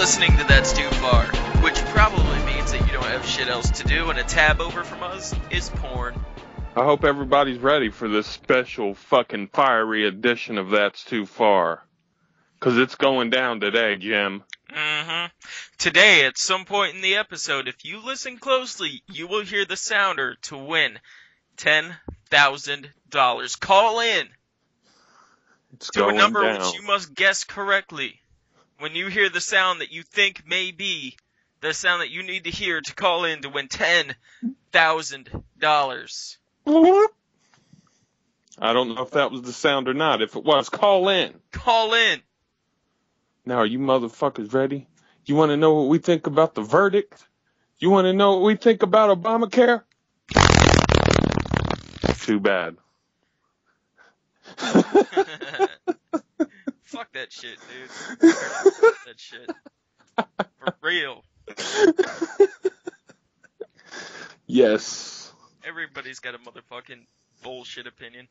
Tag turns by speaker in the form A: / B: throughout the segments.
A: listening to That's Too Far, which probably means that you don't have shit else to do, and a tab over from us is porn.
B: I hope everybody's ready for this special fucking fiery edition of That's Too Far. 'Cause it's going down today, Jim.
A: Today, at some point in the episode, if you listen closely, you will hear the sounder to win $10,000. Call in to a number which you must guess correctly. When you hear the sound that you think may be the sound that you need to hear to call in to win $10,000.
B: I don't know if that was the sound or not. If it was, call in.
A: Call in.
B: Now, are you motherfuckers ready? You want to know what we think about the verdict? You want to know what we think about Obamacare? Too bad.
A: Fuck that shit, dude. Fuck that shit. For real.
B: Yes.
A: Everybody's got a motherfucking bullshit opinion.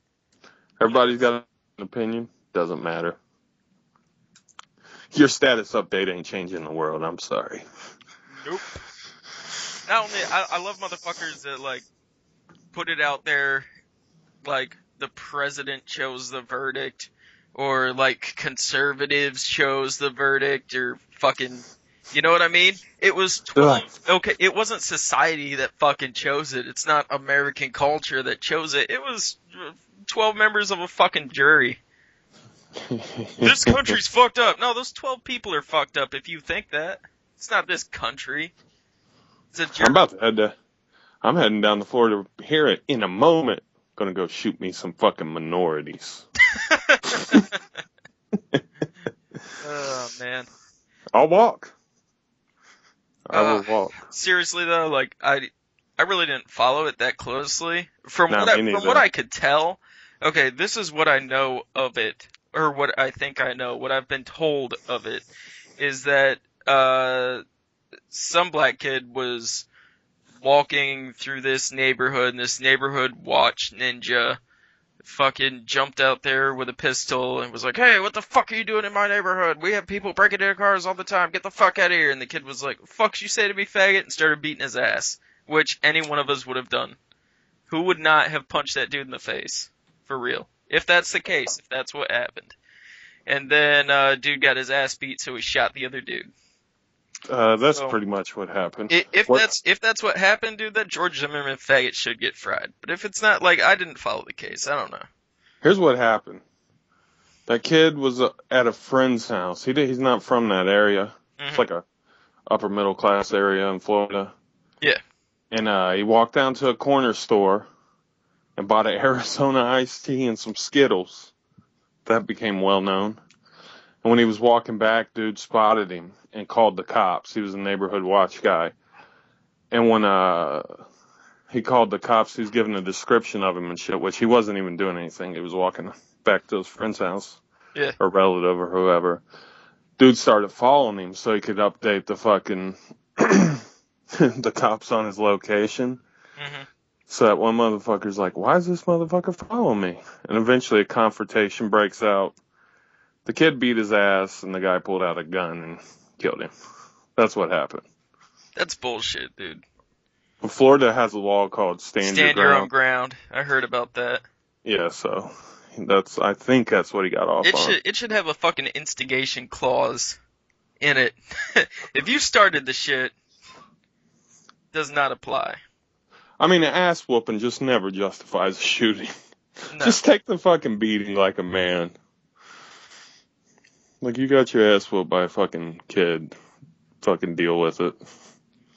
B: Everybody's got an opinion. Doesn't matter. Your status update ain't changing the world. I'm sorry.
A: Nope. Not only, I love motherfuckers that, like, put it out there, like, the president chose the verdict, or, like, conservatives chose the verdict, or fucking, you know what I mean? It was 12, okay, it wasn't society that fucking chose it. It's not American culture that chose it. It was 12 members of a fucking jury. This country's fucked up. No, those 12 people are fucked up if you think that. It's not this country. It's a jury.
B: I'm heading down the floor to hear it in a moment. Gonna go shoot me some fucking minorities.
A: Oh, man.
B: I'll walk. I will walk.
A: Seriously, though, like, I really didn't follow it that closely. From what I could tell, okay, this is what I know of it, or what I think I know, what I've been told of it, is that some black kid was walking through this neighborhood, and this neighborhood watch ninja fucking jumped out there with a pistol and was like, "Hey, what the fuck are you doing in my neighborhood? We have people breaking into cars all the time. Get the fuck out of here." And the kid was like, "Fuck you say to me, faggot," and started beating his ass, which any one of us would have done. Who would not have punched that dude in the face? For real. If that's the case, if that's what happened. And then dude got his ass beat, so he shot the other dude.
B: That's pretty much what happened.
A: If that's what happened, dude, that George Zimmerman faggot should get fried. But if it's not, like, I didn't follow the case. I don't know.
B: Here's what happened. That kid was at a friend's house. He's not from that area. Mm-hmm. It's like a upper middle class area in Florida.
A: Yeah.
B: And he walked down to a corner store and bought an Arizona iced tea and some Skittles. That became well known. And when he was walking back, dude spotted him and called the cops. He was a neighborhood watch guy. And when he called the cops, he was giving a description of him and shit, which he wasn't even doing anything. He was walking back to his friend's house.
A: Yeah.
B: Or relative or whoever. Dude started following him so he could update the fucking the cops on his location.
A: Mm-hmm.
B: So that one motherfucker's like, "Why is this motherfucker following me?" And eventually a confrontation breaks out. The kid beat his ass, and the guy pulled out a gun and killed him. That's what happened.
A: That's bullshit, dude.
B: Well, Florida has a law called Stand Your
A: Own Ground. I heard about that.
B: Yeah, so I think that's what he got off on.
A: It should have a fucking instigation clause in it. If you started the shit, does not apply.
B: I mean, an ass whooping just never justifies a shooting.
A: No.
B: Just take the fucking beating like a man. Like, you got your ass whooped by a fucking kid. Fucking deal with it.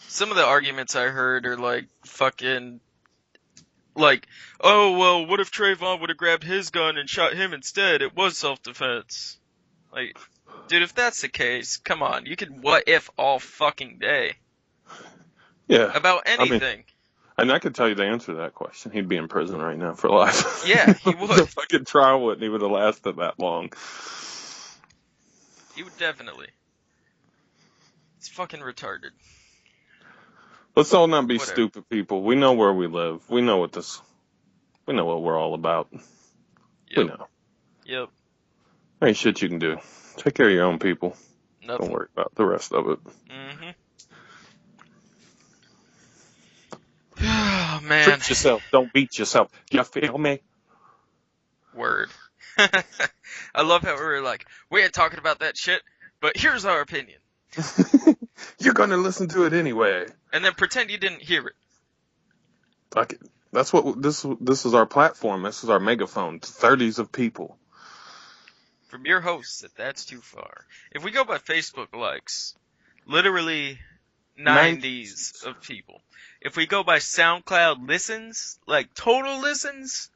A: Some of the arguments I heard are like, fucking, like, "Oh, well, what if Trayvon would have grabbed his gun and shot him instead? It was self-defense." Like, dude, if that's the case, come on. You could what if all fucking day.
B: Yeah.
A: About anything.
B: I mean, and I could tell you the answer to that question. He'd be in prison right now for life.
A: Yeah, he would.
B: The fucking trial wouldn't even have lasted that long.
A: He would definitely. It's fucking retarded.
B: Let's all not be stupid people. We know where we live. We know what we're all about.
A: Yep.
B: We know.
A: Yep.
B: There ain't shit you can do. Take care of your own people.
A: Nothing.
B: Don't worry about the rest of it.
A: Mm-hmm. Oh, man.
B: Treat yourself. Don't beat yourself. You feel me?
A: Word. I love how we're like, we ain't talking about that shit, but here's our opinion.
B: You're gonna listen to it anyway.
A: And then pretend you didn't hear it.
B: Fuck it. That's what this is our platform. This is our megaphone. 30s of people.
A: From your hosts, if that's too far. If we go by Facebook likes, literally 90s of people. If we go by SoundCloud listens, like total listens,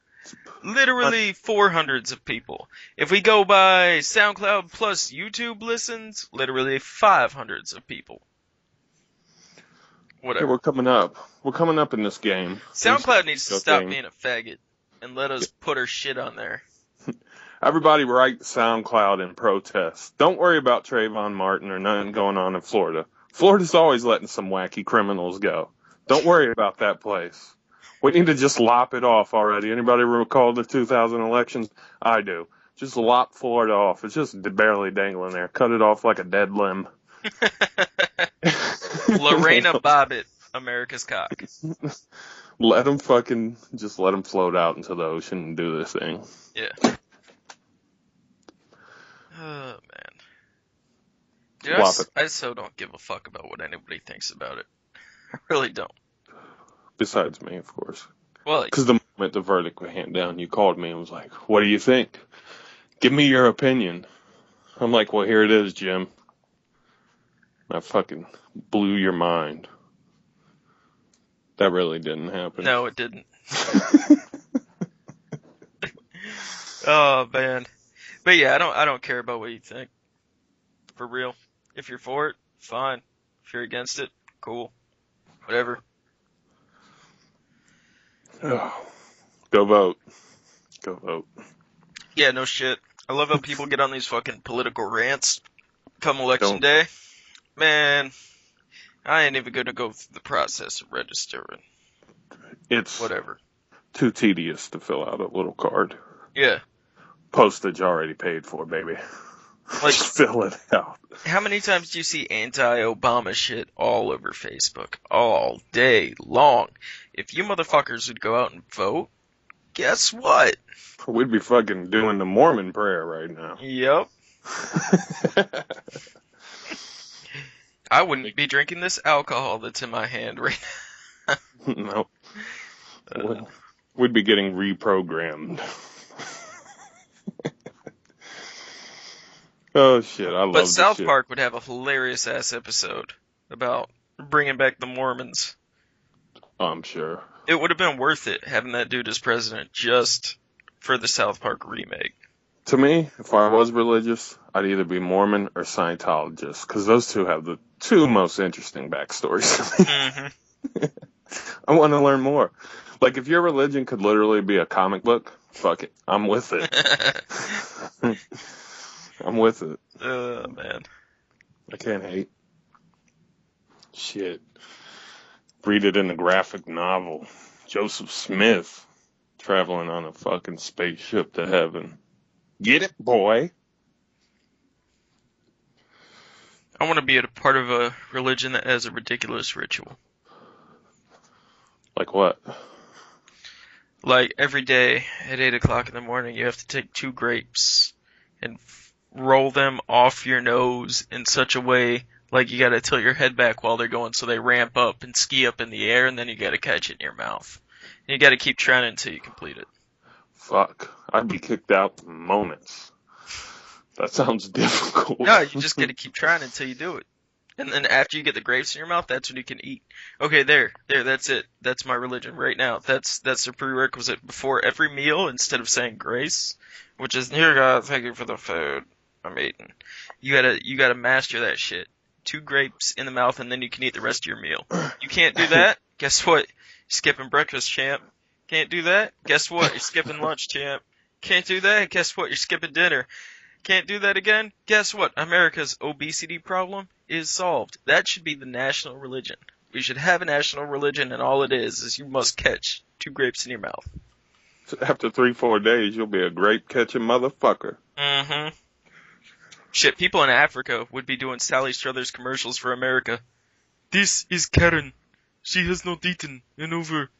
A: literally 400s of people. If we go by SoundCloud plus YouTube listens, literally 500s of people. Whatever.
B: Yeah, we're coming up. We're coming up in this game.
A: SoundCloud needs to stop being a faggot and let us put our shit on there.
B: Everybody write SoundCloud in protest. Don't worry about Trayvon Martin or nothing going on in Florida. Florida's always letting some wacky criminals go. Don't worry about that place. We need to just lop it off already. Anybody recall the 2000 elections? I do. Just lop Florida off. It's just barely dangling there. Cut it off like a dead limb.
A: Lorena Bobbitt, America's cock.
B: Let them float out into the ocean and do this thing.
A: Yeah. Oh, man. Dude, I so don't give a fuck about what anybody thinks about it. I really don't.
B: Besides me, of course.
A: Well,
B: because the moment the verdict was handed down, you called me and was like, what do you think? Give me your opinion. I'm like, well, here it is, Jim. I fucking blew your mind. That really didn't happen.
A: No, it didn't. Oh, man. But yeah, I don't care about what you think. For real. If you're for it, fine. If you're against it, cool. Whatever.
B: Oh, go vote. Go vote.
A: Yeah, no shit. I love how people get on these fucking political rants come election day. Man, I ain't even gonna go through the process of registering.
B: It's
A: whatever.
B: Too tedious to fill out a little card.
A: Yeah.
B: Postage already paid for, baby.
A: Like,
B: just fill it out.
A: How many times do you see anti-Obama shit all over Facebook? All day long. If you motherfuckers would go out and vote, guess what?
B: We'd be fucking doing the Mormon prayer right now.
A: Yep. I wouldn't be drinking this alcohol that's in my hand right
B: No.
A: now.
B: We'd be getting reprogrammed. Oh shit, I love this shit.
A: But South Park would have a hilarious ass episode about bringing back the Mormons.
B: I'm sure.
A: It would have been worth it having that dude as president just for the South Park remake.
B: To me, if I was religious, I'd either be Mormon or Scientologist, because those two have the two most interesting backstories.
A: Mm-hmm.
B: I want to learn more. Like, if your religion could literally be a comic book, fuck it. I'm with it. I'm with it.
A: Oh, man.
B: I can't hate. Shit. Read it in a graphic novel. Joseph Smith traveling on a fucking spaceship to heaven. Get it, boy?
A: I want to be a part of a religion that has a ridiculous ritual.
B: Like what?
A: Like, every day at 8 o'clock in the morning, you have to take 2 grapes and roll them off your nose in such a way, like you gotta tilt your head back while they're going so they ramp up and ski up in the air, and then you gotta catch it in your mouth. And you gotta keep trying until you complete it.
B: Fuck. I'd be kicked out in moments. That sounds difficult.
A: No, you just gotta keep trying until you do it. And then after you get the grapes in your mouth, that's when you can eat. Okay, there, that's it. That's my religion right now. That's the prerequisite before every meal. Instead of saying grace, which is, here God, thank you for the food I'm eating. You gotta master that shit. 2 grapes in the mouth, and then you can eat the rest of your meal. You can't do that? Guess what? You're skipping breakfast, champ. Can't do that? Guess what? You're skipping lunch, champ. Can't do that? Guess what? You're skipping dinner. Can't do that again? Guess what? America's obesity problem is solved. That should be the national religion. We should have a national religion, and all it is you must catch 2 grapes in your mouth.
B: After 3-4 days, you'll be a grape catching motherfucker.
A: Mm-hmm. Shit, people in Africa would be doing Sally Struthers commercials for America. This is Karen. She has not eaten in over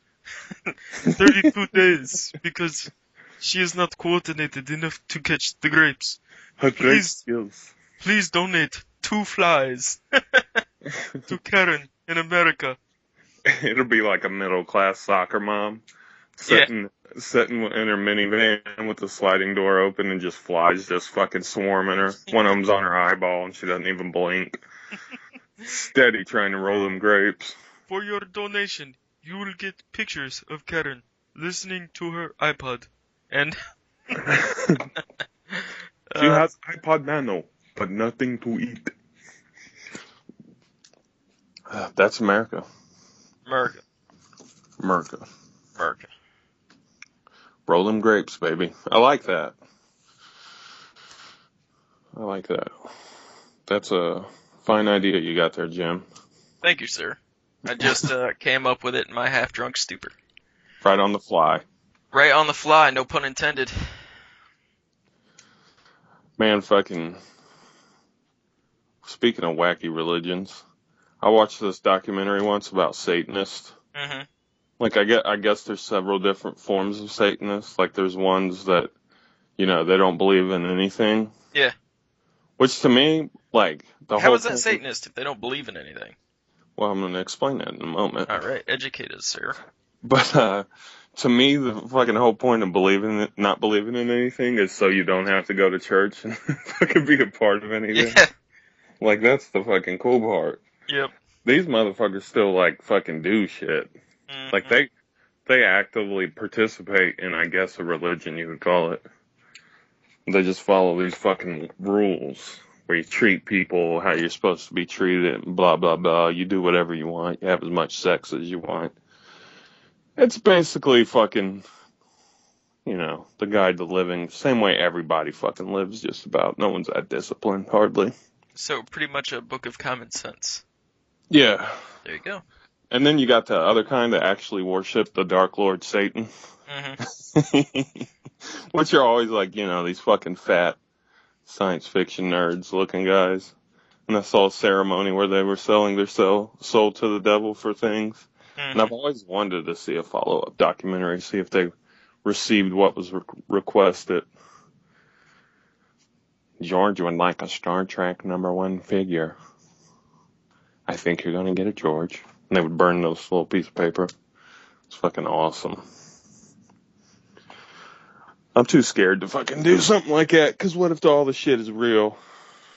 A: 32 days because she is not coordinated enough to catch the grapes.
B: Her great
A: Please,
B: skills.
A: please donate 2 flies to Karen in America.
B: It'll be like a middle class soccer mom sitting in her minivan with the sliding door open and just flies just fucking swarming her. One of them's on her eyeball and she doesn't even blink. Steady trying to roll them grapes.
A: For your donation, you will get pictures of Karen listening to her iPod. And
B: She has iPod Nano, but nothing to eat. That's America.
A: America.
B: America.
A: America.
B: Roll them grapes, baby. I like that. I like that. That's a fine idea you got there, Jim.
A: Thank you, sir. I just came up with it in my half-drunk stupor.
B: Right on the fly.
A: Right on the fly, no pun intended.
B: Man, fucking. Speaking of wacky religions, I watched this documentary once about Satanists.
A: Mm-hmm.
B: Like, I guess there's several different forms of Satanists. Like, there's ones that, they don't believe in anything.
A: Yeah.
B: Which to me, like, the
A: How
B: whole
A: is that
B: thing-
A: Satanist if they don't believe in anything?
B: Well, I'm going to explain that in a moment.
A: All right, educate us, sir.
B: But, to me, the fucking whole point of not believing in anything is so you don't have to go to church and fucking be a part of anything.
A: Yeah.
B: Like, that's the fucking cool part.
A: Yep.
B: These motherfuckers still, like, fucking do shit.
A: Mm-hmm.
B: Like, they actively participate in, I guess, a religion, you would call it. They just follow these fucking rules where you treat people how you're supposed to be treated, blah, blah, blah. You do whatever you want. You have as much sex as you want. It's basically fucking, the guide to living. Same way everybody fucking lives, just about. No one's that disciplined, hardly.
A: So pretty much a book of common sense.
B: Yeah.
A: There you go.
B: And then you got the other kind that actually worship the Dark Lord Satan.
A: Mm-hmm.
B: Which are always like, these fucking fat science fiction nerds looking guys. And I saw a ceremony where they were selling their soul to the devil for things.
A: Mm-hmm.
B: And I've always wanted to see a follow-up documentary, see if they received what was requested. George would like a Star Trek #1 figure. I think you're going to get it, George. And they would burn those little piece of paper. It's fucking awesome. I'm too scared to fucking do something like that, because what if all the shit is real?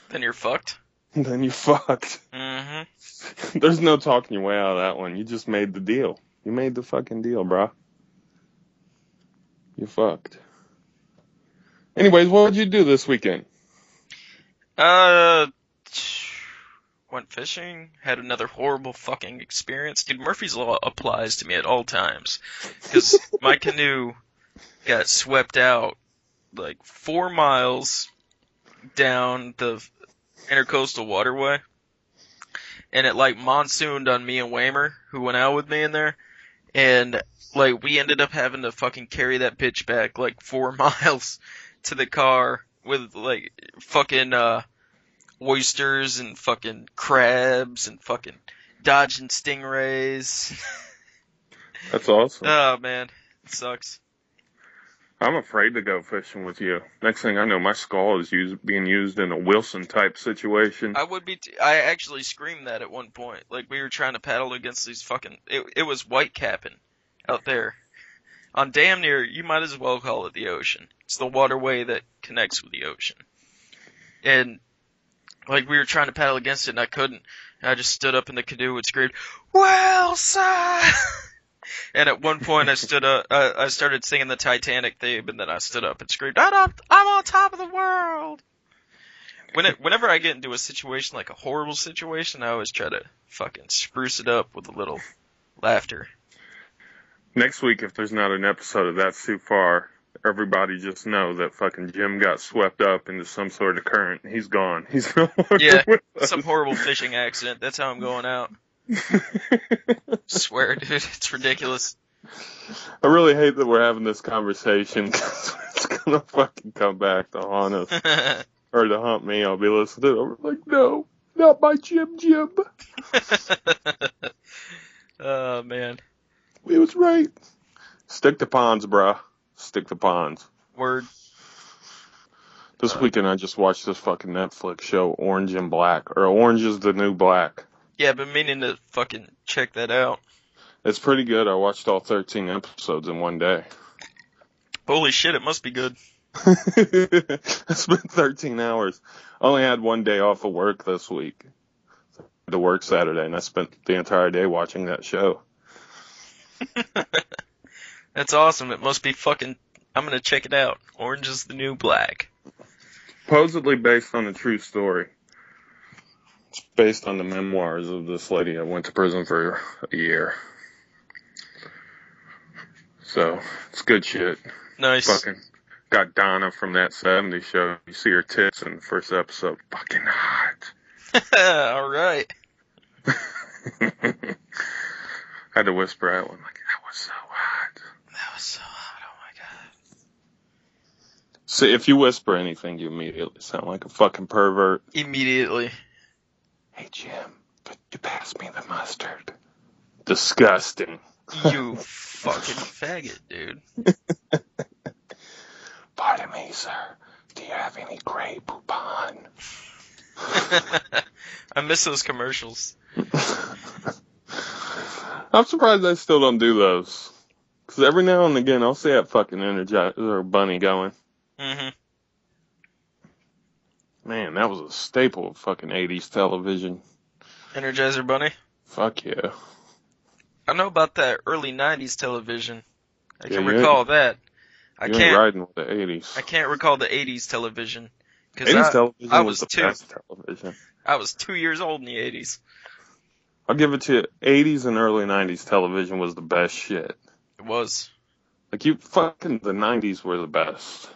A: Then you're fucked.
B: Then you're fucked.
A: Mm-hmm.
B: There's no talking your way out of that one. You just made the deal. You made the fucking deal, bro. You're fucked. Anyways, what did you do this weekend?
A: Went fishing, had another horrible fucking experience. Dude, Murphy's Law applies to me at all times. Because my canoe got swept out like 4 miles down the intercoastal waterway. And it like monsooned on me and Waymer, who went out with me in there. And like we ended up having to fucking carry that bitch back like 4 miles to the car with like fucking oysters and fucking crabs and fucking dodging stingrays.
B: That's awesome.
A: Oh man, it sucks.
B: I'm afraid to go fishing with you. Next thing I know, my skull is being used in a Wilson type situation.
A: I actually screamed that at one point. Like we were trying to paddle against these fucking. It was white capping out there. On damn near, you might as well call it the ocean. It's the waterway that connects with the ocean. And like we were trying to paddle against it and I couldn't. And I just stood up in the canoe and screamed, "Wilson!" And at one point I stood up, I started singing the Titanic theme, and then I stood up and screamed, I'm on top of the world! Whenever I get into a situation like a horrible situation, I always try to fucking spruce it up with a little laughter.
B: Next week, if there's not an episode of That's Too Far, everybody just know that fucking Jim got swept up into some sort of current. He's gone. He's no longer
A: Yeah,
B: with us.
A: some horrible fishing accident. That's how I'm going out. Swear, dude, it's ridiculous.
B: I really hate that we're having this conversation because it's gonna fucking come back to haunt us. or to hump me, I'll be listening to it. I'm like, no, not my Jim Jim.
A: Oh, man.
B: He was right. Stick to ponds, bruh. Stick to ponds.
A: Word.
B: This weekend I just watched this fucking Netflix show, Orange and Black, or Orange is the New Black.
A: Yeah, I've been meaning to fucking check that out.
B: It's pretty good. I watched all 13 episodes in one day.
A: Holy shit, it must be good.
B: I spent 13 hours. I only had one day off of work this week. I had to work Saturday, and I spent the entire day watching that show.
A: That's awesome. It must be fucking... I'm gonna check it out. Orange is the New Black.
B: Supposedly based on a true story. It's based on the memoirs of this lady that went to prison for a year. So, it's good shit.
A: Nice.
B: Fucking got Donna from that 70s show. You see her tits in the first episode. Fucking hot.
A: Alright.
B: I had to whisper at one, like, that was so hot.
A: That was so hot, oh my god.
B: See, if you whisper anything, you immediately sound like a fucking pervert.
A: Immediately.
B: Hey, Jim, could you pass me the mustard? Disgusting.
A: You fucking faggot, dude.
B: Pardon me, sir. Do you have any Grey Poupon?
A: I miss those commercials.
B: I'm surprised they still don't do those. Because every now and again, I'll see that fucking Energizer or Bunny going.
A: Mm-hmm.
B: Man, that was a staple of fucking 80s television.
A: Energizer Bunny?
B: Fuck yeah.
A: I know about that early 90s television. I
B: Yeah,
A: can
B: you
A: recall that.
B: You ain't riding with the 80s.
A: I can't recall the 80s television. 'Cause
B: 80s television
A: I
B: was the
A: two.
B: best television.
A: I was 2 years old in the 80s.
B: I'll give it to you. 80s and early 90s television was the best shit.
A: It was.
B: Like, the 90s were the best.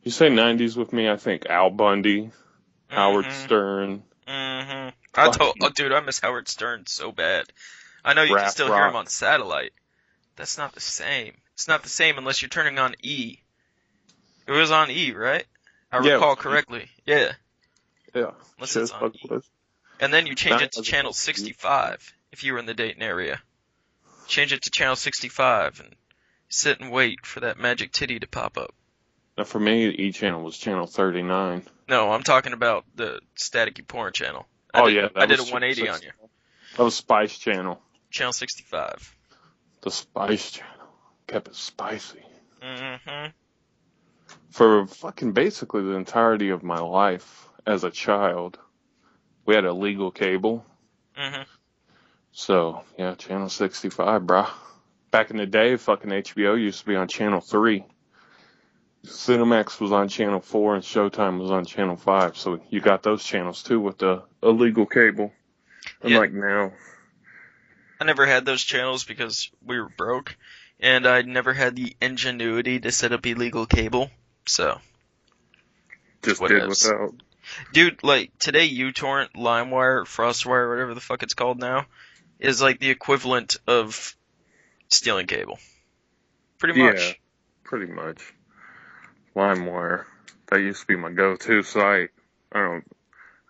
B: You say 90s with me, I think Al Bundy, Howard Stern.
A: Mm-hmm. Dude, I miss Howard Stern so bad. I know you can still hear him on satellite. That's not the same. It's not the same unless you're turning on E. It was on E, right? I recall correctly. Yeah.
B: Yeah.
A: Unless it's on E. And then you change it to channel 65 if you were in the Dayton area. Change it to channel 65 and sit and wait for that magic titty to pop up.
B: Now, for me, E channel was channel 39.
A: No, I'm talking about the staticky porn channel.
B: I
A: did a 180 on you.
B: That was Spice Channel.
A: Channel 65.
B: The Spice Channel. Kept it spicy.
A: Mm-hmm.
B: For fucking basically the entirety of my life as a child, we had a legal cable.
A: Mm-hmm.
B: So, yeah, channel 65, brah. Back in the day, fucking HBO used to be on channel 3. Cinemax was on channel 4 and Showtime was on channel 5. So you got those channels too with the illegal cable. Unlike now.
A: I never had those channels because we were broke, and I never had the ingenuity to set up illegal cable, so.
B: Just did without.
A: Dude, like, today uTorrent, LimeWire, FrostWire, whatever the fuck it's called now, is like the equivalent of stealing cable. Pretty much.
B: Yeah, pretty much. LimeWire. That used to be my go-to site. I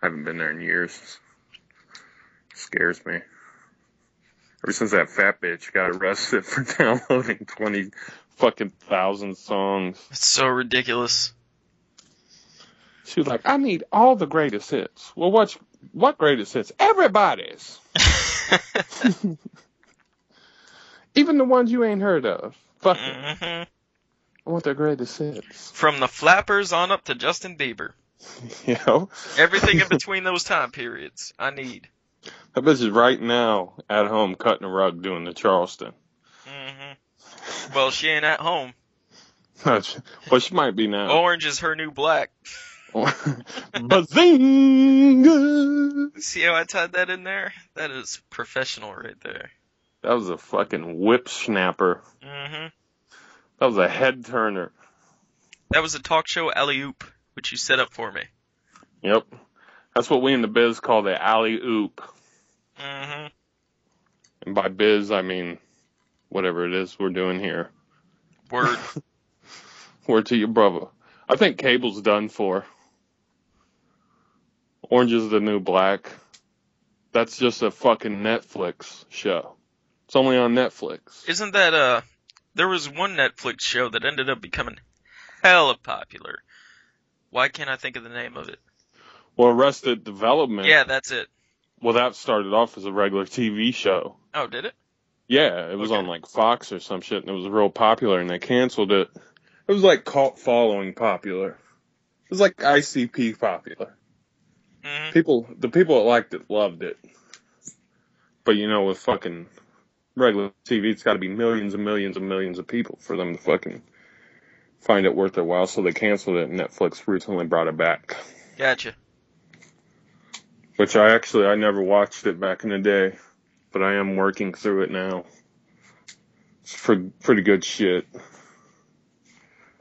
B: haven't been there in years. It scares me. Ever since that fat bitch got arrested for downloading 20 fucking thousand songs.
A: It's so ridiculous.
B: She was like, I need all the greatest hits. Well, what greatest hits? Everybody's. Even the ones you ain't heard of. Fuck it. I want their greatest hits.
A: From the Flappers on up to Justin Bieber.
B: You know?
A: Everything in between those time periods, I need.
B: That bitch is right now at home cutting a rug doing the Charleston.
A: Mm-hmm. Well, she ain't at home.
B: Well, she might be now.
A: Orange is her new black.
B: Bazinga!
A: See how I tied that in there? That is professional right there.
B: That was a fucking whip snapper.
A: Mm-hmm.
B: That was a head turner.
A: That was a talk show alley-oop, which you set up for me.
B: Yep. That's what we in the biz call the alley-oop.
A: Mm-hmm.
B: And by biz, I mean whatever it is we're doing here.
A: Word.
B: Word to your brother. I think cable's done for. Orange is the New Black. That's just a fucking Netflix show. It's only on Netflix.
A: Isn't that, there was one Netflix show that ended up becoming hella popular. Why can't I think of the name of it?
B: Well, Arrested Development.
A: Yeah, that's it.
B: Well, that started off as a regular TV show.
A: Oh, did it?
B: Yeah, it was on like Fox or some shit, and it was real popular, and they canceled it. It was like cult following popular. It was like ICP popular.
A: Mm-hmm.
B: The people that liked it loved it. But you know, with fucking regular TV, it's got to be millions and millions and millions of people for them to fucking find it worth their while. So they canceled it, and Netflix recently brought it back.
A: Gotcha.
B: Which I never watched it back in the day, but I am working through it now. It's pretty good shit.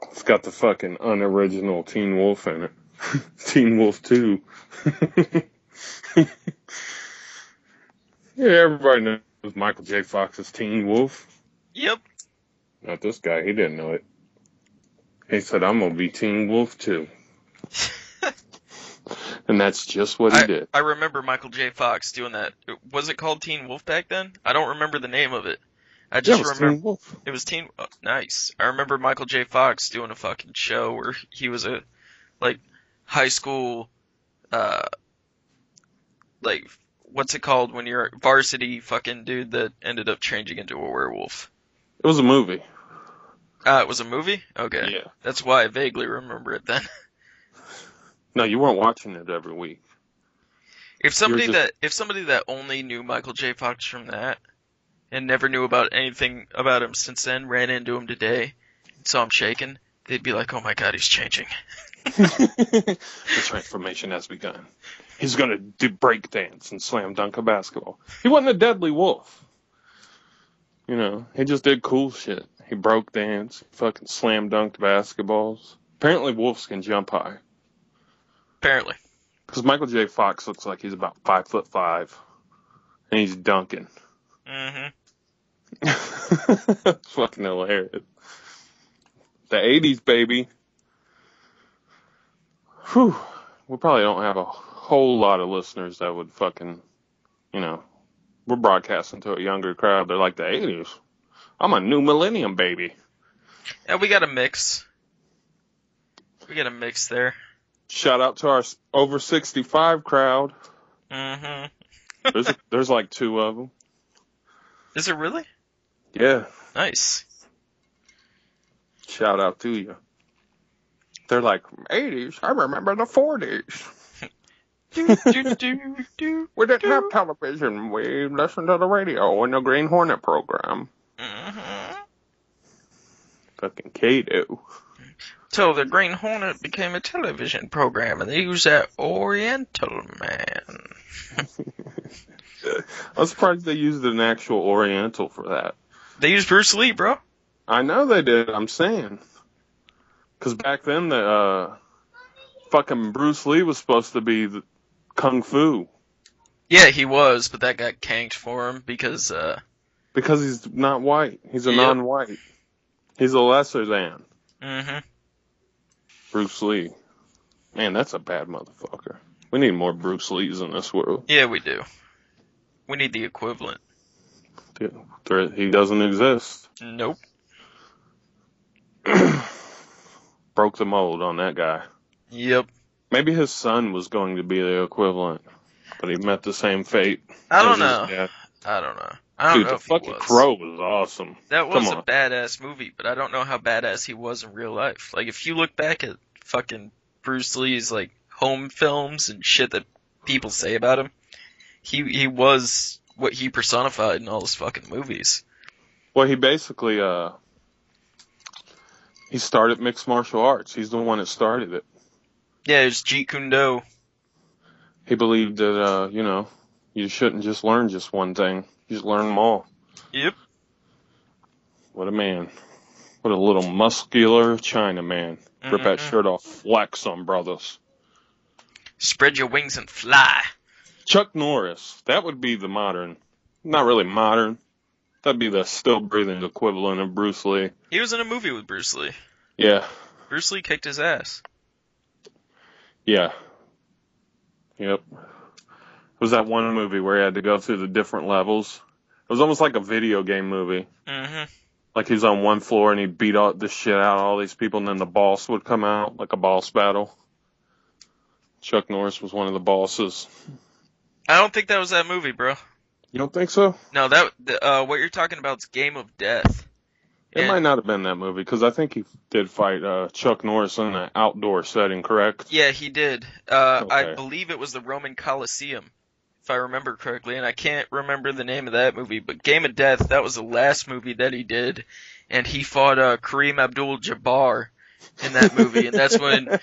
B: It's got the fucking unoriginal Teen Wolf in it. Teen Wolf 2. Yeah, everybody knows Michael J. Fox's Teen Wolf.
A: Yep.
B: Not this guy, he didn't know it. He said, I'm gonna be Teen Wolf 2. And that's just what he did.
A: I remember Michael J. Fox doing that. Was it called Teen Wolf back then? I don't remember the name of it. I just remember
B: Teen Wolf.
A: It was Teen. Oh, nice. I remember Michael J. Fox doing a fucking show where he was a like high school, like what's it called when you're a varsity fucking dude that ended up changing into a werewolf.
B: It was a movie.
A: It was a movie? Okay.
B: Yeah.
A: That's why I vaguely remember it then.
B: No, you weren't watching it every week.
A: If somebody that only knew Michael J. Fox from that and never knew about anything about him since then ran into him today and saw him shaking, they'd be like, "Oh my God, he's changing."
B: The transformation has begun. He's gonna do break dance and slam dunk a basketball. He wasn't a deadly wolf. You know, he just did cool shit. He broke dance, fucking slam dunked basketballs. Apparently wolves can jump high.
A: Apparently.
B: Because Michael J. Fox looks like he's about 5'5", and he's dunking.
A: Mm-hmm.
B: It's fucking hilarious. The 80s, baby. Whew. We probably don't have a whole lot of listeners that would fucking, you know, we're broadcasting to a younger crowd. They're like, the 80s. I'm a new millennium baby.
A: Yeah, we got a mix. We got a mix there.
B: Shout out to our over 65 crowd.
A: Mm-hmm.
B: There's like 2 of them.
A: Is it really?
B: Yeah.
A: Nice.
B: Shout out to you. They're like, 80s? I remember the 40s. We didn't have television. We listened to the radio and the Green Hornet program.
A: Mm-hmm.
B: Fucking Kato.
A: So the Green Hornet became a television program, and they used that Oriental man.
B: I'm surprised they used an actual Oriental for that.
A: They used Bruce Lee, bro.
B: I know they did, I'm saying. Because back then, the fucking Bruce Lee was supposed to be the Kung Fu.
A: Yeah, he was, but that got canked for him because
B: he's not white. He's a non-white. He's a lesser than.
A: Mm-hmm.
B: Bruce Lee. Man, that's a bad motherfucker. We need more Bruce Lees in this world.
A: Yeah, we do. We need the equivalent.
B: He doesn't exist.
A: Nope.
B: Broke the mold on that guy.
A: Yep.
B: Maybe his son was going to be the equivalent, but he met the same fate.
A: I don't know. I don't know.
B: Dude, the fucking Crow was awesome.
A: That was a badass movie, but I don't know how badass he was in real life. Like, if you look back at fucking Bruce Lee's, like, home films and shit that people say about him, he was what he personified in all his fucking movies.
B: Well, he basically, he started mixed martial arts. He's the one that started it.
A: Yeah, it was Jeet Kune Do.
B: He believed that, you know, you shouldn't just learn just one thing. You just learn them all.
A: Yep.
B: What a man. What a little muscular Chinaman. Rip that shirt off. Flex on brothers.
A: Spread your wings and fly.
B: Chuck Norris. That would be the modern. Not really modern. That'd be the still breathing equivalent of Bruce Lee.
A: He was in a movie with Bruce Lee.
B: Yeah.
A: Bruce Lee kicked his ass.
B: Yeah. Yep. It was that one movie where he had to go through the different levels. It was almost like a video game movie.
A: Mm-hmm.
B: Like he was on one floor and he beat all the shit out of all these people, and then the boss would come out, like a boss battle. Chuck Norris was one of the bosses.
A: I don't think that was that movie, bro.
B: You don't think so?
A: No, what you're talking about is Game of Death.
B: It
A: And
B: might not have been that movie, because I think he did fight Chuck Norris in an outdoor setting, correct?
A: yeah, he did. I
B: Okay.
A: believe it was the Roman Colosseum, if I remember correctly, and I can't remember the name of that movie, but Game of Death, that was the last movie that he did, and he fought Kareem Abdul-Jabbar in that movie, and that's when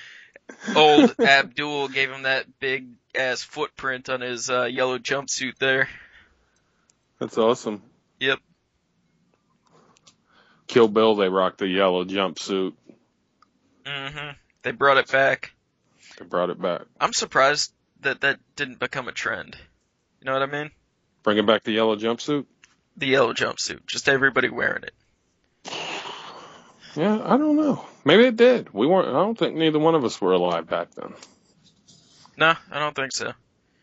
A: old Abdul gave him that big ass footprint on his yellow jumpsuit there.
B: That's awesome.
A: Yep.
B: Kill Bill, they rocked the yellow jumpsuit.
A: Mm-hmm. They brought it back.
B: They brought it back.
A: I'm surprised that didn't become a trend. You know what I mean?
B: Bringing back the yellow jumpsuit?
A: The yellow jumpsuit. Just everybody wearing it.
B: Yeah, I don't know. Maybe it did. I don't think neither one of us were alive back then.
A: No, I don't think so.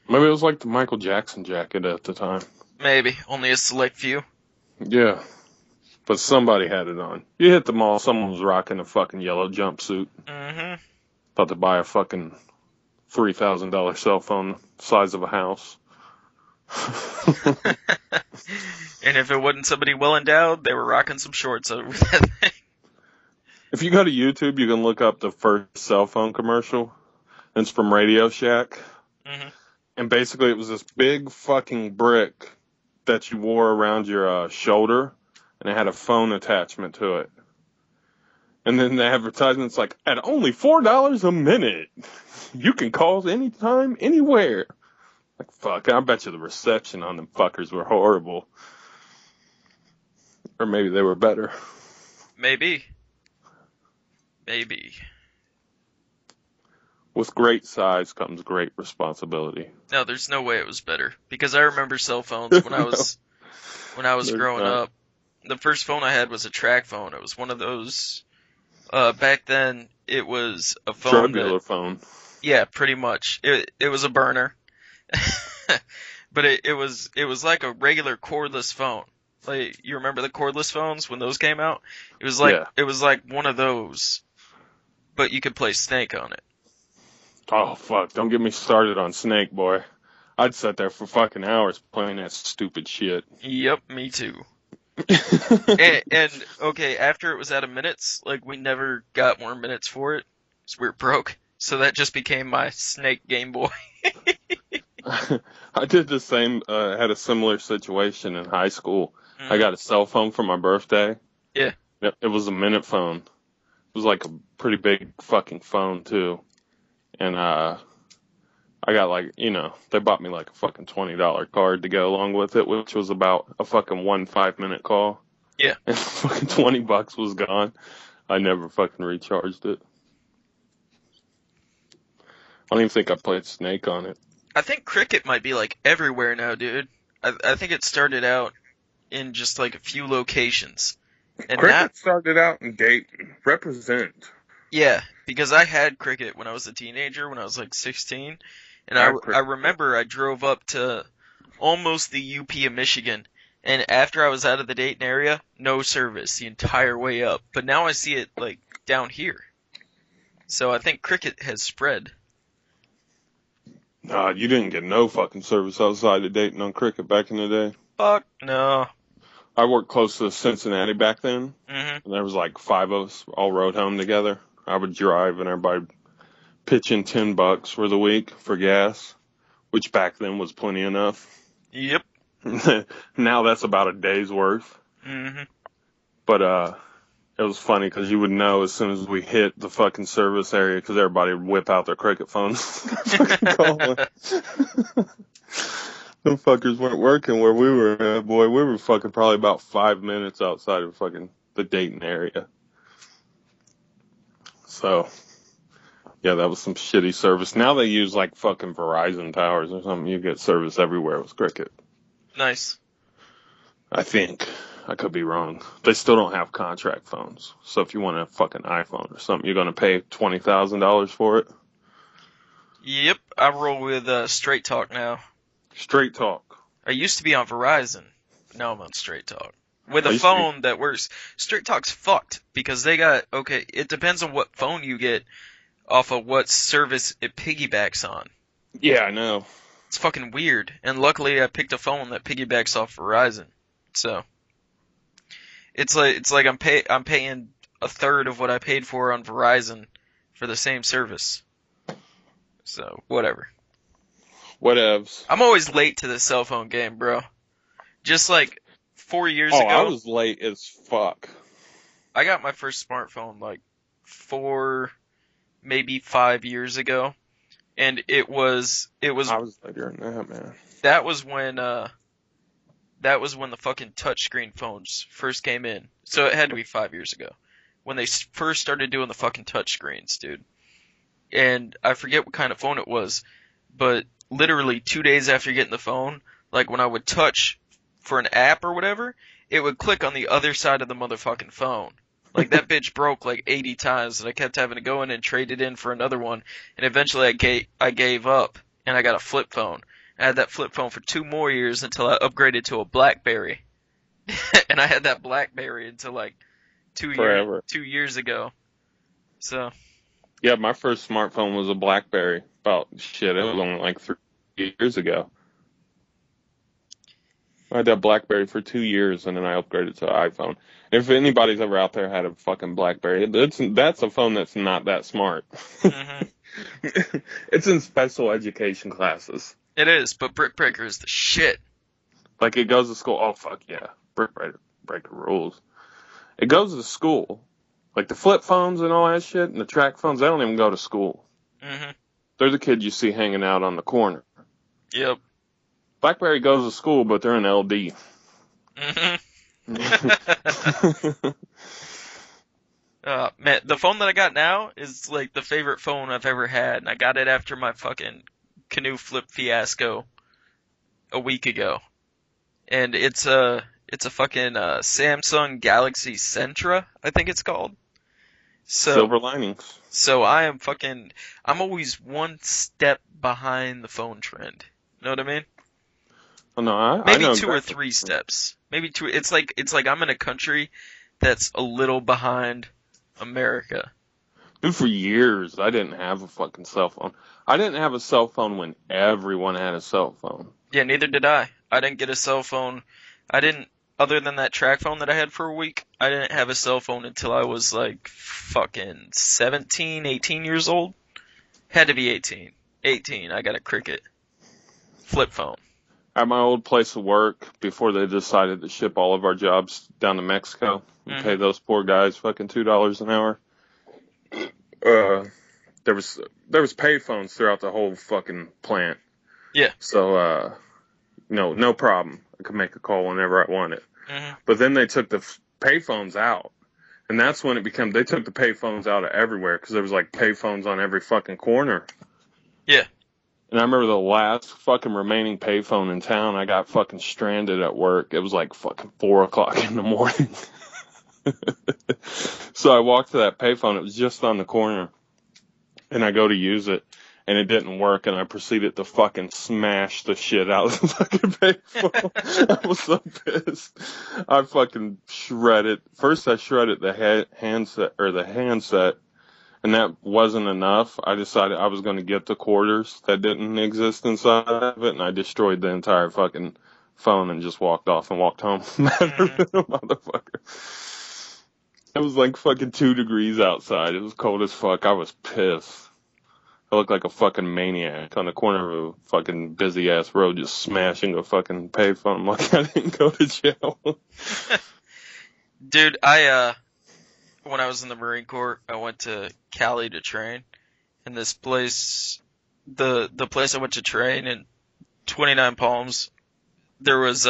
B: Maybe it was like the Michael Jackson jacket at the time.
A: Maybe. Only a select few.
B: Yeah. But somebody had it on. You hit the mall, someone was rocking a fucking yellow jumpsuit.
A: Mm-hmm.
B: About to buy a fucking $3,000 cell phone size of a house.
A: And if it wasn't somebody well endowed, they were rocking some shorts over that thing.
B: If you go to YouTube, you can look up the first cell phone commercial. It's from Radio Shack.
A: Mm-hmm.
B: And basically it was this big fucking brick that you wore around your shoulder, and it had a phone attachment to it. And then the advertisement's like, at only $4 a minute, you can call anytime, anywhere. Like, fuck, I bet you the reception on them fuckers were horrible. Or maybe they were better.
A: Maybe. Maybe.
B: With great size comes great responsibility.
A: No, there's no way it was better. Because I remember cell phones when I was
B: There's
A: growing
B: not.
A: up. The first phone I had was a track phone. It was one of those. Back then, it was a phone
B: Drug
A: that.
B: dealer phone.
A: Yeah, pretty much. It was a burner. But it was like a regular cordless phone. Like, you remember the cordless phones when those came out? It was like
B: Yeah.
A: it was like one of those, but you could play Snake on it.
B: Oh, fuck, don't get me started on Snake, boy. I'd sit there for fucking hours playing that stupid shit.
A: Yep, me too. And okay, after it was out of minutes, like we never got more minutes for it, because we were broke. So that just became my Snake Game Boy.
B: I did the same, had a similar situation in high school. I
A: Mm.
B: got a cell phone for my birthday.
A: Yeah.
B: It was a minute phone. It was like a pretty big fucking phone, too. And, I got like, they bought me like a fucking $20 card to go along with it, which was about a fucking 1 5-minute call.
A: Yeah.
B: And fucking $20 was gone. I never fucking recharged it. I don't even think I played Snake on it.
A: I think Cricket might be like everywhere now, dude. I think it started out in just like a few locations. And
B: Cricket started out in Dayton. Represent.
A: yeah, because I had Cricket when I was a teenager, when I was like 16. And I remember I drove up to almost the UP of Michigan. And after I was out of the Dayton area, no service the entire way up. But now I see it like down here. So I think Cricket has spread.
B: Nah, you didn't get no fucking service outside of Dayton on Cricket back in the day.
A: Fuck no.
B: I worked close to Cincinnati back then,
A: Mhm.
B: and there was like 5 of us all rode home together. I would drive, and everybody pitch in $10 for the week for gas, which back then was plenty enough.
A: Yep.
B: Now that's about a day's worth.
A: Mhm.
B: But it was funny because you would know as soon as we hit the fucking service area, because everybody would whip out their Cricket phones. Fucking calling. Them fuckers weren't working where we were at, boy. We were fucking probably about 5 minutes outside of fucking the Dayton area. So, yeah, that was some shitty service. Now they use like fucking Verizon towers or something. You get service everywhere with Cricket.
A: Nice.
B: I think. I could be wrong. They still don't have contract phones. So if you want a fucking iPhone or something, you're going to pay $20,000 for it.
A: Yep. I roll with Straight Talk now.
B: Straight Talk.
A: I used to be on Verizon. Now I'm on Straight Talk. With
B: I
A: a
B: used to be-
A: phone that works. Straight Talk's fucked because they got, okay, it depends on what phone you get off of what service it piggybacks on.
B: Yeah, I know.
A: It's fucking weird. And luckily I picked a phone that piggybacks off Verizon. So it's like I'm paying a third of what I paid for on Verizon for the same service. So whatever.
B: Whatevs.
A: I'm always late to the cell phone game, bro. Just like 4 years
B: Oh,
A: ago.
B: I was late as fuck.
A: I got my first smartphone like 4, maybe 5 years ago, and it was
B: I was later than that, man.
A: that was when the fucking touchscreen phones first came in. So it had to be 5 years ago when they first started doing the fucking touchscreens, dude. And I forget what kind of phone it was, but literally 2 days after getting the phone, like when I would touch for an app or whatever, it would click on the other side of the motherfucking phone. Like that bitch broke like 80 times, and I kept having to go in and trade it in for another one. And eventually I gave up, and I got a flip phone. I had that flip phone for 2 more years until I upgraded to a BlackBerry. And I had that BlackBerry until like 2 years ago. So
B: Yeah, my first smartphone was a BlackBerry. It was only like 3 years ago. I had that BlackBerry for 2 years, and then I upgraded to an iPhone. If anybody's ever out there had a fucking BlackBerry, that's a phone that's not that smart.
A: mhm.
B: It's in special education classes.
A: It is, but Brick Breaker is the shit.
B: Like, it goes to school. Oh, fuck yeah. Brick Breaker rules. It goes to school. Like, the flip phones and all that shit, and the track phones, they don't even go to school.
A: Mhm.
B: They're the kids you see hanging out on the corner.
A: Yep.
B: BlackBerry goes to school, but they're in LD.
A: Mhm. Man, the phone that I got now is like the favorite phone I've ever had, and I got it after my fucking canoe flip fiasco a week ago. And it's a fucking Samsung Galaxy Sentra, I think it's called.
B: Silver linings.
A: So I'm always one step behind the phone trend. Know what I mean?
B: Oh, no, I
A: Maybe
B: know
A: 2 or
B: exactly.
A: 3 steps. Maybe 2. It's like I'm in a country that's a little behind America.
B: Dude, for years, I didn't have a fucking cell phone. I didn't have a cell phone when everyone had a cell phone.
A: Yeah, neither did I. I didn't get a cell phone. Other than that track phone that I had for a week, I didn't have a cell phone until I was like fucking 17, 18 years old. Had to be 18. 18, I got a Cricket flip phone.
B: At my old place of work, before they decided to ship all of our jobs down to Mexico and pay those poor guys fucking $2 an hour, there was payphones throughout the whole fucking plant.
A: Yeah.
B: So, no problem. I could make a call whenever I wanted.
A: Mhm.
B: But then they took the payphones out. And that's when they took the payphones out of everywhere because there was like payphones on every fucking corner.
A: Yeah.
B: And I remember the last fucking remaining payphone in town, I got fucking stranded at work. It was like fucking 4 o'clock in the morning. So I walked to that payphone. It was just on the corner. And I go to use it. And it didn't work, and I proceeded to fucking smash the shit out of the fucking payphone. I was so pissed. I fucking shredded. First, I shredded the handset, and that wasn't enough. I decided I was going to get the quarters that didn't exist inside of it, and I destroyed the entire fucking phone and just walked off and walked home. Madder than a motherfucker. It was like fucking 2 degrees outside. It was cold as fuck. I was pissed. I looked like a fucking maniac on the corner of a fucking busy ass road just smashing a fucking payphone like I didn't go to jail.
A: Dude, when I was in the Marine Corps, I went to Cali to train, and this place, the place I went to train in 29 Palms, there was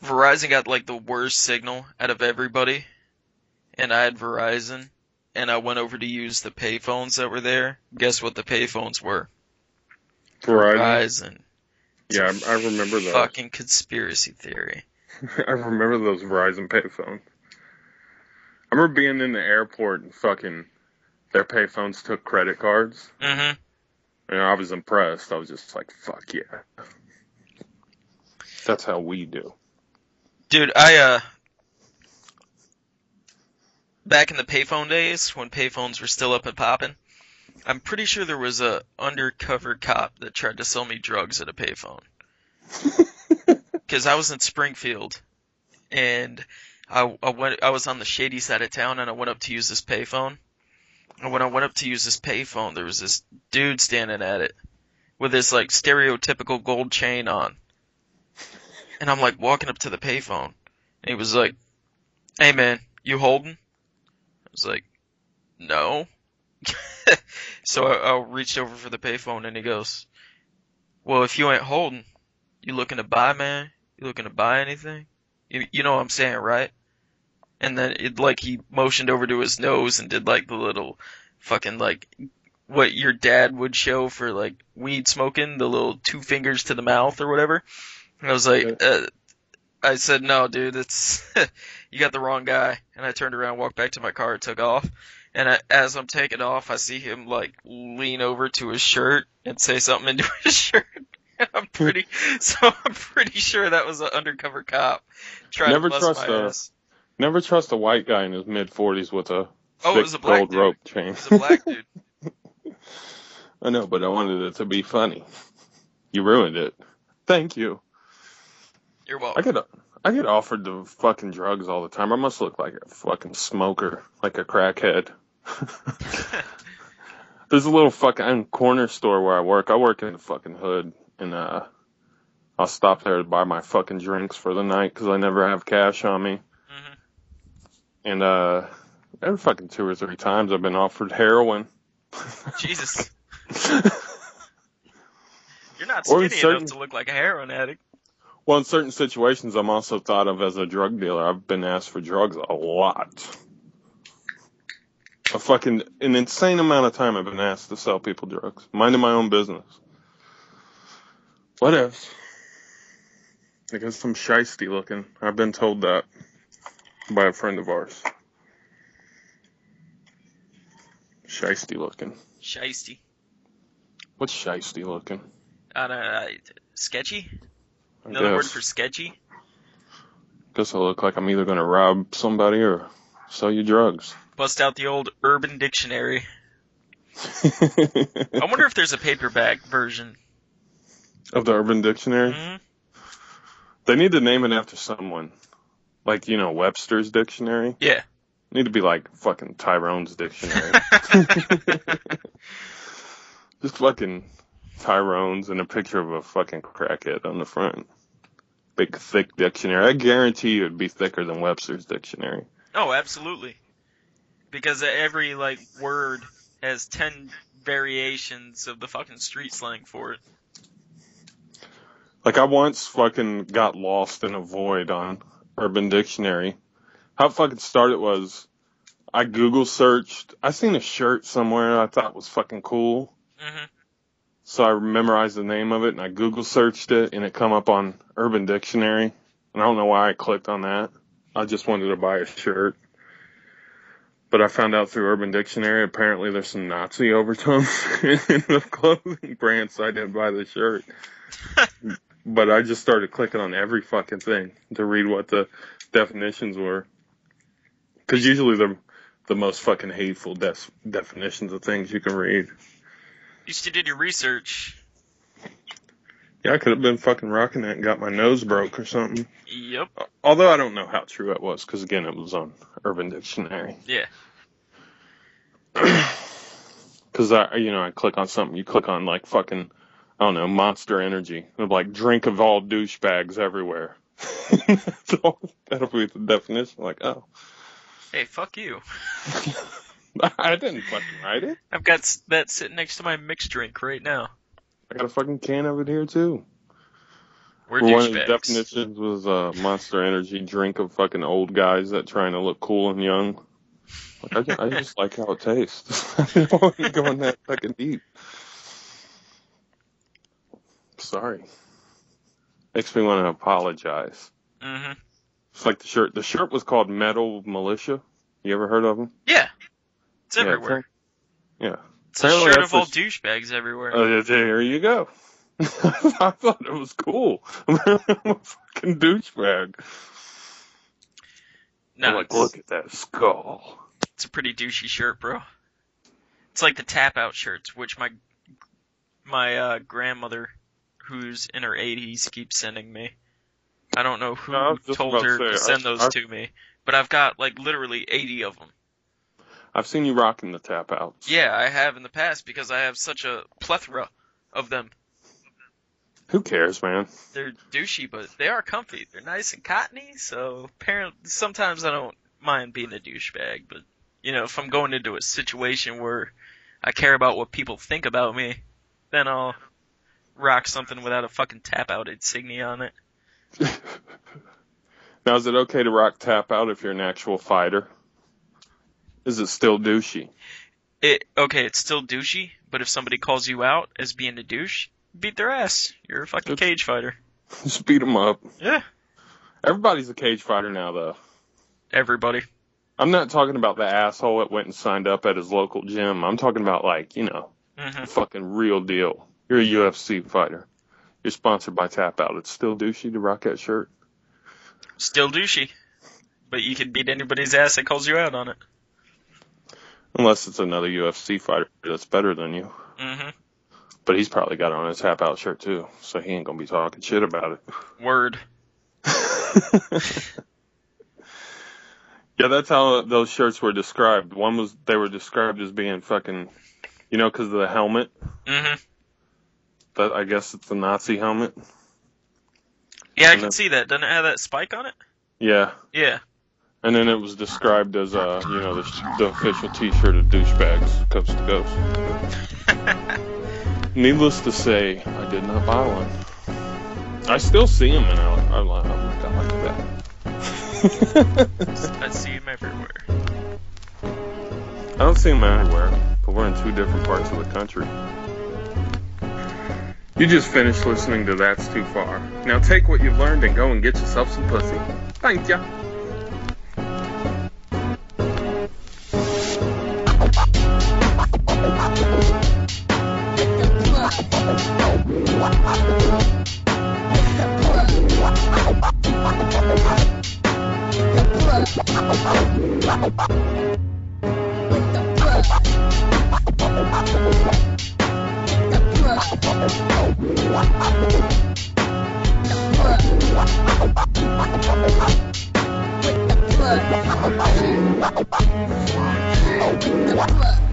A: Verizon got like the worst signal out of everybody, and I had Verizon, and I went over to use the payphones that were there. Guess what the payphones were? Verizon.
B: Yeah, I remember those.
A: Fucking conspiracy theory.
B: I remember those Verizon payphones. I remember being in the airport and fucking their payphones took credit cards.
A: Mhm.
B: I was impressed. I was just like, fuck yeah. That's how we do.
A: Dude, back in the payphone days, when payphones were still up and popping, I'm pretty sure there was a undercover cop that tried to sell me drugs at a payphone. Because I was in Springfield, and I was on the shady side of town, and I went up to use this payphone. And when I went up to use this payphone, there was this dude standing at it with this like stereotypical gold chain on. And I'm like walking up to the payphone, and he was like, "Hey man, you holding?" I was like, "No." So I reached over for the payphone, and he goes, "Well, if you ain't holding, you looking to buy, man? You looking to buy anything? You know what I'm saying, right?" And then he motioned over to his nose and did like the little fucking like what your dad would show for like weed smoking, the little 2 fingers to the mouth or whatever. And I was like, I said, "No, dude, it's you got the wrong guy." And I turned around, walked back to my car, and took off. And as I'm taking off, I see him like lean over to his shirt and say something into his shirt. I'm pretty sure that was an undercover cop trying
B: Never
A: to bust
B: trust
A: my ass.
B: Never trust a white guy in his mid-40s with a
A: Oh, it was a
B: thick
A: black
B: gold
A: dude.
B: rope chain.
A: It was a black dude.
B: I know, but I wanted it to be funny. You ruined it. Thank you.
A: You're welcome.
B: I get offered the fucking drugs all the time. I must look like a fucking smoker, like a crackhead. There's a little fucking corner store where I work. I work in the fucking hood, and I'll stop there to buy my fucking drinks for the night because I never have cash on me.
A: Mm-hmm.
B: And every fucking 2 or 3 times I've been offered heroin.
A: Jesus. You're not
B: Or in
A: skinny
B: certain-
A: enough to look like a heroin addict.
B: Well, in certain situations, I'm also thought of as a drug dealer. I've been asked for drugs a lot. An insane amount of time I've been asked to sell people drugs. Minding my own business. What else? I guess I'm shiesty looking. I've been told that by a friend of ours. Shiesty looking.
A: Shiesty.
B: What's shiesty looking?
A: I don't know. Sketchy?
B: I
A: Another word
B: guess.
A: for sketchy?
B: Guess I look like I'm either going to rob somebody or sell you drugs.
A: Bust out the old Urban Dictionary. I wonder if there's a paperback version.
B: Of the Urban Dictionary?
A: Mm-hmm.
B: They need to name it after someone. Like, Webster's Dictionary?
A: Yeah.
B: Need to be like fucking Tyrone's Dictionary. Just fucking Tyrone's and a picture of a fucking crackhead on the front. Big, thick dictionary. I guarantee you it'd be thicker than Webster's Dictionary.
A: Oh, absolutely. Because every, word has 10 variations of the fucking street slang for it.
B: Like, I once fucking got lost in a void on Urban Dictionary. How it fucking started was, I Google searched, I seen a shirt somewhere I thought was fucking cool.
A: Mm-hmm.
B: So I memorized the name of it, and I Google searched it, and it come up on Urban Dictionary. And I don't know why I clicked on that. I just wanted to buy a shirt. But I found out through Urban Dictionary, apparently there's some Nazi overtones in the clothing brand, so I didn't buy the shirt. But I just started clicking on every fucking thing to read what the definitions were. Because usually they're the most fucking hateful definitions of things you can read.
A: You still did your research.
B: Yeah, I could have been fucking rocking that and got my nose broke or something.
A: Yep.
B: Although I don't know how true it was, because again, it was on Urban Dictionary.
A: Yeah.
B: Because I click on something, you click on like fucking, I don't know, Monster Energy. It'll like drink of all douchebags everywhere. That'll be the definition. Like, oh.
A: Hey, fuck you.
B: I didn't fucking write it.
A: I've got that sitting next to my mixed drink right now.
B: I got a fucking can of it here too.
A: We're
B: One of the
A: douchebags.
B: definitions was Monster Energy drink of fucking old guys that trying to look cool and young. Like, I just like how it tastes. I don't want to go in that fucking deep. Sorry. Makes me want to apologize.
A: Mm-hmm.
B: It's like the shirt. The shirt was called Metal Militia. You ever heard of them?
A: Yeah. It's
B: Yeah,
A: everywhere.
B: Yeah.
A: It's a
B: Apparently
A: shirt
B: that's
A: of all douchebags everywhere.
B: there you go. I thought it was cool. I'm a fucking douchebag.
A: No,
B: I'm like, look at that skull.
A: it's a pretty douchey shirt, bro. It's like the tap out shirts, which my grandmother, who's in her 80s, keeps sending me. I don't know who
B: No, I was just
A: told
B: about
A: her
B: to
A: to
B: say,
A: send those to me, but I've got like literally 80 of them.
B: I've seen you rocking the tap outs.
A: Yeah, I have in the past because I have such a plethora of them.
B: Who cares, man?
A: They're douchey, but they are comfy. They're nice and cottony, so apparently sometimes I don't mind being a douchebag, but you know, if I'm going into a situation where I care about what people think about me, then I'll rock something without a fucking tap out insignia on it.
B: Now, is it okay to rock tap out if you're an actual fighter? Is it still douchey?
A: Okay, it's still douchey, but if somebody calls you out as being a douche, beat their ass. You're a fucking cage fighter.
B: Just beat them up.
A: Yeah.
B: Everybody's a cage fighter now, though.
A: Everybody.
B: I'm not talking about the asshole that went and signed up at his local gym. I'm talking about, like, you know, fucking real deal. You're a UFC fighter. You're sponsored by Tap Out. It's still douchey to rock that shirt.
A: Still douchey. But you can beat anybody's ass that calls you out on it.
B: Unless it's another UFC fighter that's better than you.
A: Mm-hmm.
B: But he's probably got it on his Tap Out shirt, too. So he ain't going to be talking shit about it.
A: Word.
B: Yeah, that's how those shirts were described. One was, they were described as being fucking, you know, because of the helmet.
A: Mm-hmm.
B: That, I guess it's the Nazi helmet.
A: Yeah, I can see that. Doesn't it have that spike on it?
B: Yeah.
A: Yeah.
B: And then it was described as, you know, the official T-shirt of douchebags, coast to coast. Needless to say, I did not buy one. I still see them, and I like that.
A: I see him everywhere.
B: I don't see them anywhere, but we're in two different parts of the country. You just finished listening to That's Too Far. Now take what you've learned and go and get yourself some pussy. Thank ya.
C: With the